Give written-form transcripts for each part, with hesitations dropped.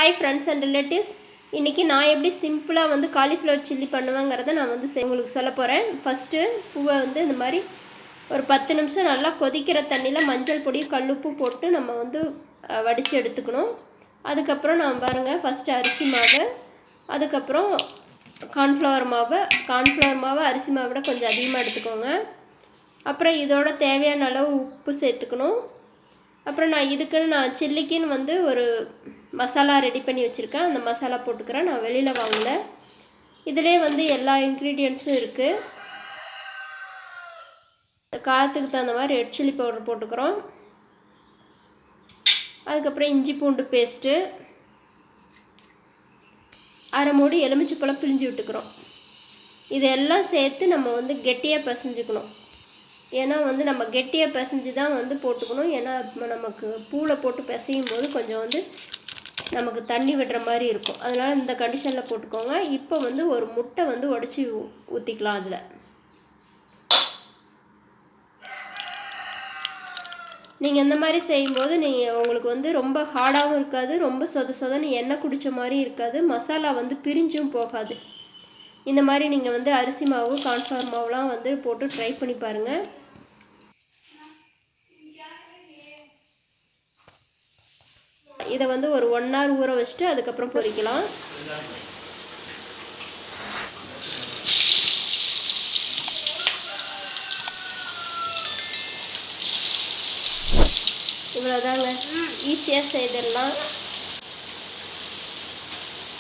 Hi friends and relatives, இன்றைக்கி நான் எப்படி சிம்பிளாக வந்து காலிஃப்ளவர் சில்லி பண்ணுவேங்கிறத நான் வந்து உங்களுக்கு சொல்ல போகிறேன். ஃபஸ்ட்டு பூவை வந்து இந்த மாதிரி ஒரு 10 நிமிஷம் நல்லா கொதிக்கிற தண்ணியில் மஞ்சள் பொடி கல்லுப்பு போட்டு நம்ம வந்து வடித்து எடுத்துக்கணும். அதுக்கப்புறம் நான் பாருங்கள், ஃபஸ்ட்டு அரிசி மாவு, அதுக்கப்புறம் கார்ன்ஃப்ளவர் மாவு அரிசி மாவை விட கொஞ்சம் அதிகமாக எடுத்துக்கோங்க. அப்புறம் இதோட தேவையான அளவு உப்பு சேர்த்துக்கணும். அப்புறம் நான் சில்லிக்குன்னு வந்து ஒரு மசாலா ரெடி பண்ணி வச்சுருக்கேன். அந்த மசாலா போட்டுக்கிறேன். நான் வெளியில் வாங்கலை. இதிலே வந்து எல்லா இன்க்ரீடியன்ட்ஸும் இருக்குது. காரத்துக்கு தகுந்த மாதிரி ரெட் சில்லி பவுடர் போட்டுக்கிறோம். அதுக்கப்புறம் இஞ்சி பூண்டு பேஸ்ட்டு, அரை மூடி எலுமிச்சைப்பழம் பிழிஞ்சு விட்டுக்கிறோம். இதெல்லாம் சேர்த்து நம்ம வந்து கெட்டியாக பிசைஞ்சுக்கணும். ஏன்னா வந்து நம்ம கெட்டியாக பிசைஞ்சு தான் வந்து போட்டுக்கணும். ஏன்னா நமக்கு பூவில் போட்டு பிசையும் போது கொஞ்சம் வந்து நமக்கு தண்ணி விடுற மாதிரி இருக்கும். அதனால் இந்த கண்டிஷனில் போட்டுக்கோங்க. இப்போ வந்து ஒரு முட்டை வந்து உடச்சி ஊற்றிக்கலாம். அதில் நீங்கள் இந்த மாதிரி செய்யும்போது உங்களுக்கு வந்து ரொம்ப ஹார்டாகவும் இருக்காது, ரொம்ப சொதன்னு எண்ணெய் குடித்த மாதிரி இருக்காது, மசாலா வந்து பிரிஞ்சும் போகாது. இந்த மாதிரி நீங்கள் வந்து அரிசி மாவு கார்ன்ஃப்ளவர் மாவுலாம் வந்து போட்டு ட்ரை பண்ணி பாருங்கள். இதை வந்து ஒரு 1 hour ஊற வச்சுட்டு அதுக்கப்புறம் பொரிக்கலாம். இவ்வளோதாங்க, ஈஸியாக செய்திடலாம்.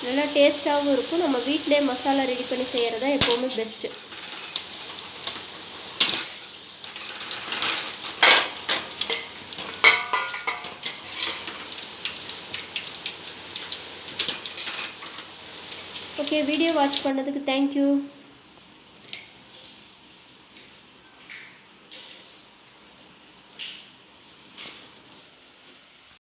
நல்லா டேஸ்ட்டாகவும் இருக்கும். நம்ம வீட்டிலே மசாலா ரெடி பண்ணி செய்கிறது தான் எப்போவுமே பெஸ்ட்டு. ஓகே, வீடியோ வாட்ச் பண்ணதுக்கு தேங்க்யூ.